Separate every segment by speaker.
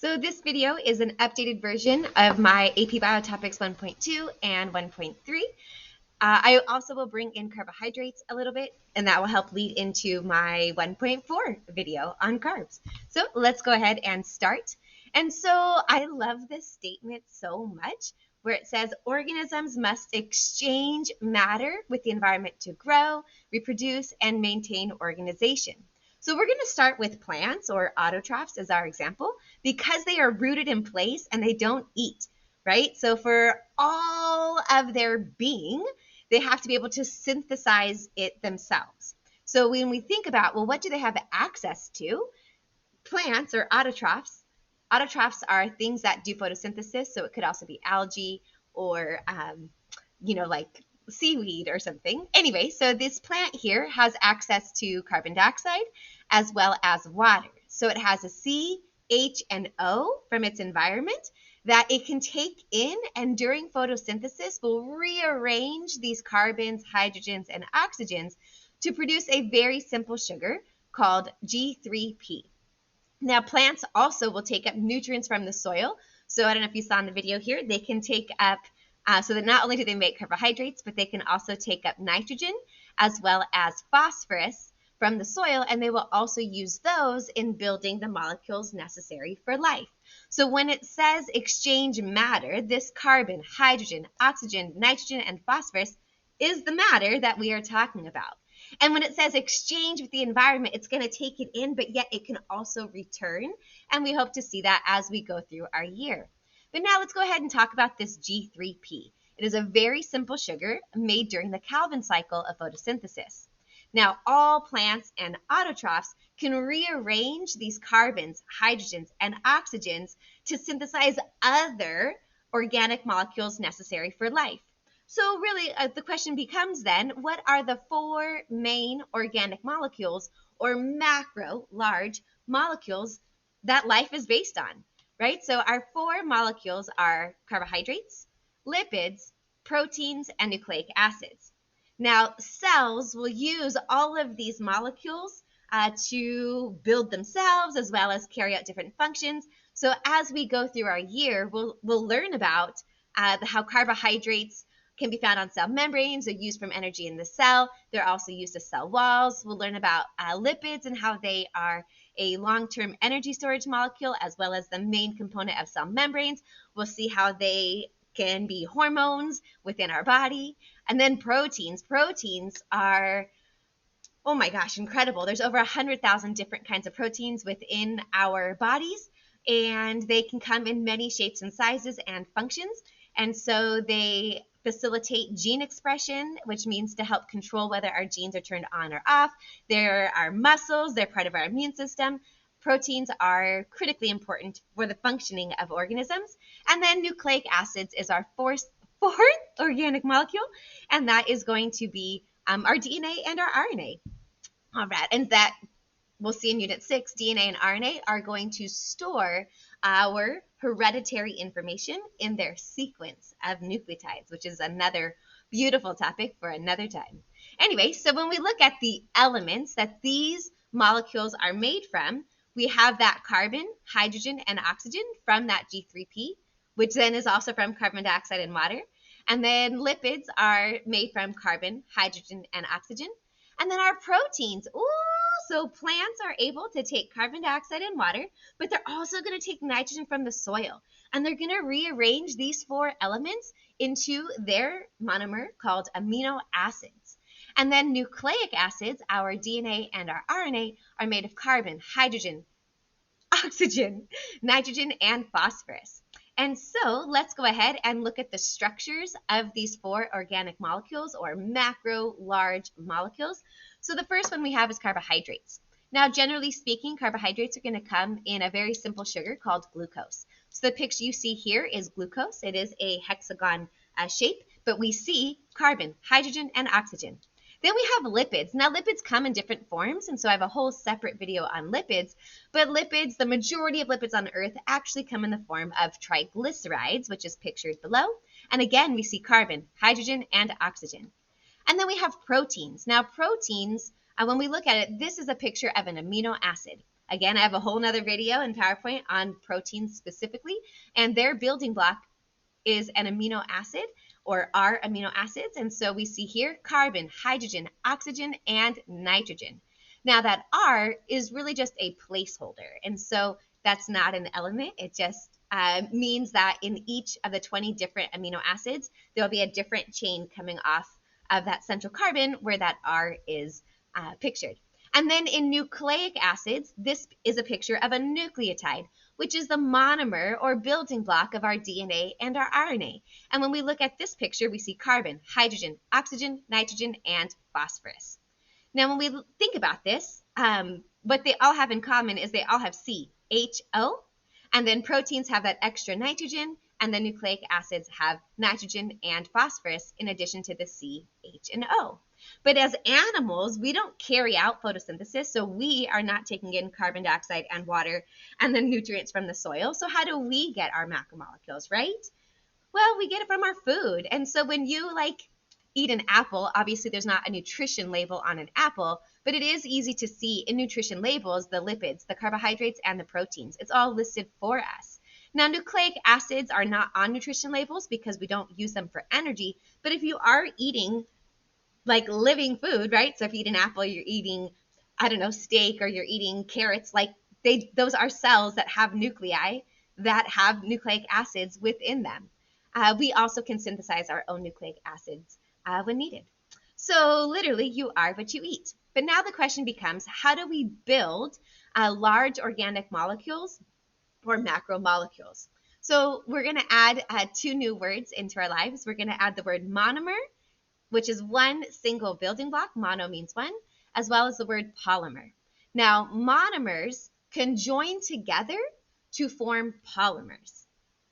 Speaker 1: So this video is an updated version of my AP Bio Topics 1.2 and 1.3. I also will bring in carbohydrates a little bit, and that will help lead into my 1.4 video on carbs. So let's go ahead and start. And so I love this statement so much, where it says organisms must exchange matter with the environment to grow, reproduce, and maintain organization. So we're going to start with plants or autotrophs as our example because they are rooted in place and they don't eat, right? So for all of their being, they have to be able to synthesize it themselves. So when we think about, well, what do they have access to? Plants or autotrophs. Autotrophs are things that do photosynthesis, so it could also be algae or, like seaweed or something. Anyway, so this plant here has access to carbon dioxide as well as water. So it has a C, H, and O from its environment that it can take in, and during photosynthesis will rearrange these carbons, hydrogens, and oxygens to produce a very simple sugar called G3P. Now, plants also will take up nutrients from the soil. So I don't know if you saw in the video here, they can take up, so that not only do they make carbohydrates, but they can also take up nitrogen as well as phosphorus from the soil, and they will also use those in building the molecules necessary for life. So when it says exchange matter, this carbon, hydrogen, oxygen, nitrogen, and phosphorus is the matter that we are talking about. And when it says exchange with the environment, it's going to take it in, but yet it can also return. And we hope to see that as we go through our year. But now let's go ahead and talk about this G3P. It is a very simple sugar made during the Calvin cycle of photosynthesis. Now, all plants and autotrophs can rearrange these carbons, hydrogens, and oxygens to synthesize other organic molecules necessary for life. So really, the question becomes then, what are the four main organic molecules or macro, large molecules that life is based on, right? So our four molecules are carbohydrates, lipids, proteins, and nucleic acids. Now, cells will use all of these molecules to build themselves as well as carry out different functions. So as we go through our year, we'll learn about how carbohydrates can be found on cell membranes. They're used from energy in the cell. They're also used as cell walls. We'll learn about lipids and how they are a long-term energy storage molecule as well as the main component of cell membranes. We'll see how they can be hormones within our body. And then proteins. Proteins are, oh my gosh, incredible. There's over 100,000 different kinds of proteins within our bodies, and they can come in many shapes and sizes and functions. And so they facilitate gene expression, which means to help control whether our genes are turned on or off. There are muscles, they're part of our immune system. Proteins are critically important for the functioning of organisms. And then nucleic acids is our fourth organic molecule, and that is going to be our DNA and our RNA. All right, and that we'll see in Unit 6, DNA and RNA are going to store our hereditary information in their sequence of nucleotides, which is another beautiful topic for another time. Anyway, so when we look at the elements that these molecules are made from, we have that carbon, hydrogen, and oxygen from that G3P, which then is also from carbon dioxide and water. And then lipids are made from carbon, hydrogen, and oxygen. And then our proteins, so plants are able to take carbon dioxide and water, but they're also going to take nitrogen from the soil. And they're going to rearrange these four elements into their monomer called amino acids. And then nucleic acids, our DNA and our RNA, are made of carbon, hydrogen, oxygen, nitrogen, and phosphorus. And so let's go ahead and look at the structures of these four organic molecules or macro large molecules. So the first one we have is carbohydrates. Now, generally speaking, carbohydrates are going to come in a very simple sugar called glucose. So the picture you see here is glucose. It is a hexagon shape, but we see carbon, hydrogen, and oxygen. Then we have lipids. Now, lipids come in different forms, and so I have a whole separate video on lipids. But lipids, the majority of lipids on Earth actually come in the form of triglycerides, which is pictured below. And again, we see carbon, hydrogen, and oxygen. And then we have proteins. Now, proteins, when we look at it, this is a picture of an amino acid. Again, I have a whole nother video in PowerPoint on proteins specifically, and their building block is an amino acid, or are amino acids. And so we see here carbon, hydrogen, oxygen, and nitrogen. Now that R is really just a placeholder. And so that's not an element. It just means that in each of the 20 different amino acids, there'll be a different chain coming off of that central carbon where that R is pictured. And then in nucleic acids, this is a picture of a nucleotide, which is the monomer or building block of our DNA and our RNA. And when we look at this picture, we see carbon, hydrogen, oxygen, nitrogen, and phosphorus. Now, when we think about this, what they all have in common is they all have C, H, O, and then proteins have that extra nitrogen, and the nucleic acids have nitrogen and phosphorus in addition to the C, H, and O. But as animals, we don't carry out photosynthesis, so we are not taking in carbon dioxide and water and the nutrients from the soil. So how do we get our macromolecules, right? Well, we get it from our food. And so when you eat an apple, obviously there's not a nutrition label on an apple, but it is easy to see in nutrition labels the lipids, the carbohydrates, and the proteins. It's all listed for us. Now, nucleic acids are not on nutrition labels because we don't use them for energy, but if you are eating living food, right? So if you eat an apple, you're eating, I don't know, steak, or you're eating carrots, those are cells that have nuclei that have nucleic acids within them. We also can synthesize our own nucleic acids when needed. So literally, you are what you eat. But now the question becomes, how do we build large organic molecules or macromolecules? So we're going to add 2 new words into our lives. We're going to add the word monomer, which is one single building block. Mono means one, as well as the word polymer. Now, monomers can join together to form polymers.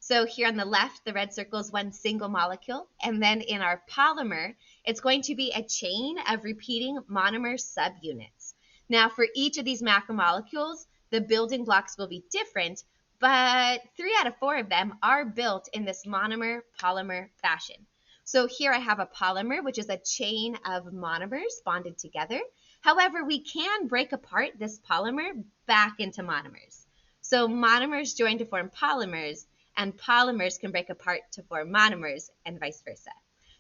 Speaker 1: So here on the left, the red circle is one single molecule. And then in our polymer, it's going to be a chain of repeating monomer subunits. Now, for each of these macromolecules, the building blocks will be different, but 3 out of 4 of them are built in this monomer-polymer fashion. So here I have a polymer, which is a chain of monomers bonded together. However, we can break apart this polymer back into monomers. So monomers join to form polymers, and polymers can break apart to form monomers, and vice versa.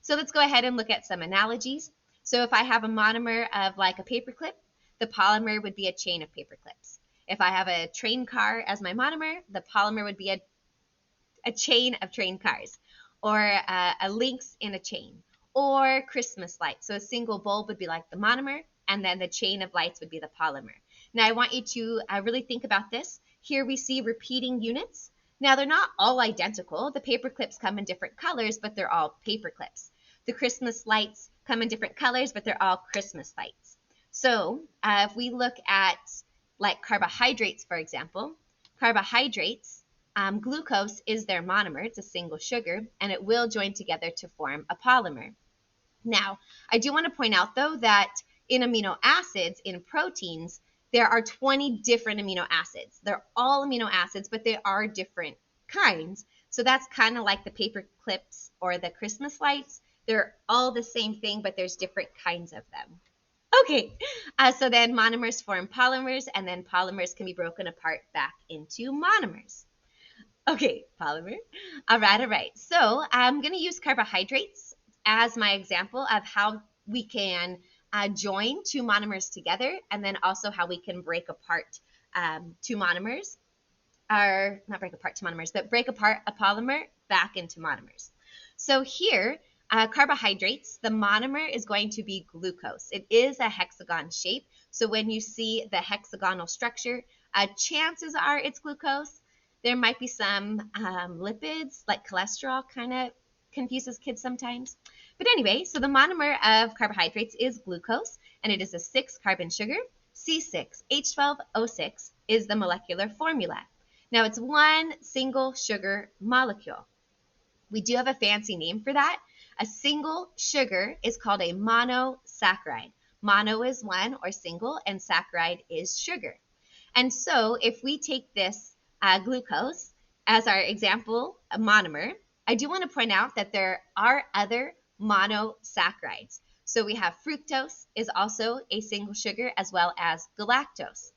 Speaker 1: So let's go ahead and look at some analogies. So if I have a monomer of a paperclip, the polymer would be a chain of paper clips. If I have a train car as my monomer, the polymer would be a chain of train cars, or a links in a chain, or Christmas lights. So a single bulb would be like the monomer, and then the chain of lights would be the polymer. Now I want you to really think about this. Here we see repeating units. Now they're not all identical. The paper clips come in different colors, but they're all paper clips. The Christmas lights come in different colors, but they're all Christmas lights. So if we look at carbohydrates, for example, carbohydrates, glucose is their monomer. It's a single sugar, and it will join together to form a polymer. Now, I do want to point out, though, that in amino acids, in proteins, there are 20 different amino acids. They're all amino acids, but they are different kinds. So that's kind of like the paper clips or the Christmas lights. They're all the same thing, but there's different kinds of them. Okay, so then monomers form polymers, and then polymers can be broken apart back into monomers. Okay, polymer. All right. So I'm going to use carbohydrates as my example of how we can join 2 monomers together, and then also how we can break apart 2 monomers, or not break apart 2 monomers, but break apart a polymer back into monomers. So here, carbohydrates, the monomer is going to be glucose. It is a hexagon shape, so when you see the hexagonal structure, chances are it's glucose. There might be some lipids, like cholesterol, kind of confuses kids sometimes. But anyway, so the monomer of carbohydrates is glucose, and it is a 6-carbon sugar. C6H12O6 is the molecular formula. Now, it's one single sugar molecule. We do have a fancy name for that. A single sugar is called a monosaccharide. Mono is one, or single, and saccharide is sugar. And so if we take this glucose as our example, a monomer, I do want to point out that there are other monosaccharides. So we have fructose is also a single sugar, as well as galactose.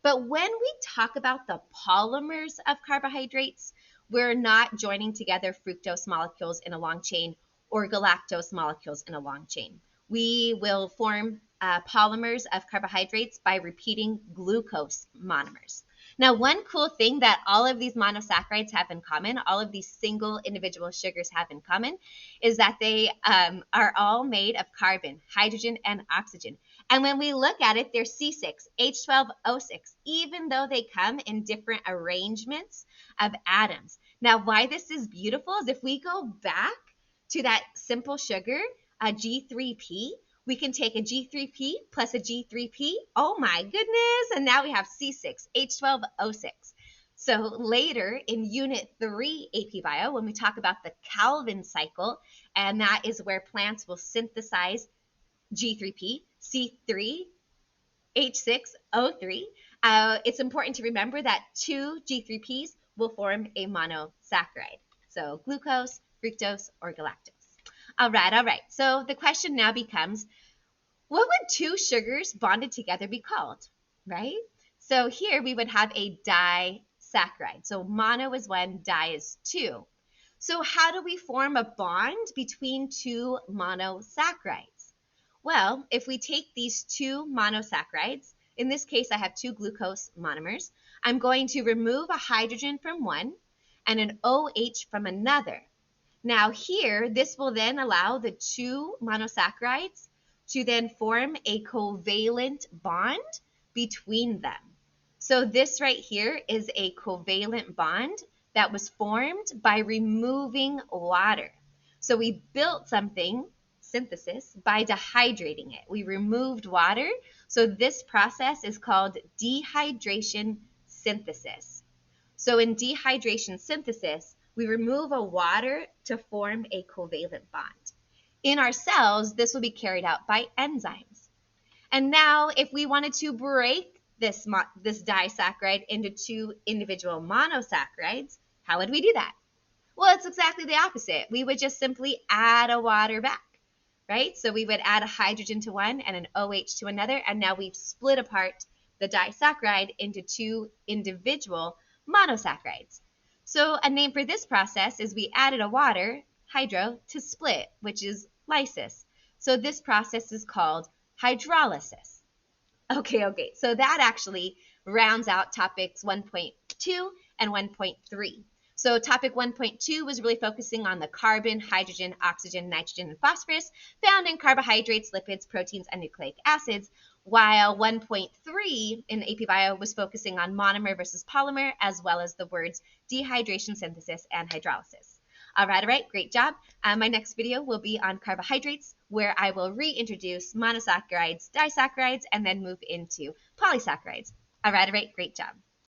Speaker 1: But when we talk about the polymers of carbohydrates, we're not joining together fructose molecules in a long chain or galactose molecules in a long chain. We will form polymers of carbohydrates by repeating glucose monomers. Now, one cool thing that all of these monosaccharides have in common, all of these single individual sugars have in common, is that they are all made of carbon, hydrogen, and oxygen. And when we look at it, they're C6H12O6, even though they come in different arrangements of atoms. Now, why this is beautiful is if we go back to that simple sugar, a G3P, we can take a G3P plus a G3P. Oh my goodness. And now we have C6H12O6. So later in Unit 3 AP Bio, when we talk about the Calvin cycle, and that is where plants will synthesize G3P, C3H6O3, it's important to remember that two G3Ps will form a monosaccharide. So glucose, fructose, or galactose. All right. So the question now becomes, what would two sugars bonded together be called, right? So here we would have a disaccharide. So mono is one, di is two. So how do we form a bond between two monosaccharides? Well, if we take these two monosaccharides, in this case I have two glucose monomers, I'm going to remove a hydrogen from one and an OH from another. Now here, this will then allow the two monosaccharides to then form a covalent bond between them. So this right here is a covalent bond that was formed by removing water. So we built something, synthesis, by dehydrating it. We removed water. So this process is called dehydration synthesis. So in dehydration synthesis, we remove a water to form a covalent bond. In our cells, this will be carried out by enzymes. And now, if we wanted to break this disaccharide into two individual monosaccharides, how would we do that? Well, it's exactly the opposite. We would just simply add a water back, right? So we would add a hydrogen to one and an OH to another, and now we've split apart the disaccharide into two individual monosaccharides. So a name for this process is we added a water, hydro, to split, which is lysis. So this process is called hydrolysis. Okay. So that actually rounds out topics 1.2 and 1.3. So topic 1.2 was really focusing on the carbon, hydrogen, oxygen, nitrogen, and phosphorus found in carbohydrates, lipids, proteins, and nucleic acids, while 1.3 in AP Bio was focusing on monomer versus polymer, as well as the words dehydration synthesis and hydrolysis. All right, great job. My next video will be on carbohydrates, where I will reintroduce monosaccharides, disaccharides, and then move into polysaccharides. All right, great job.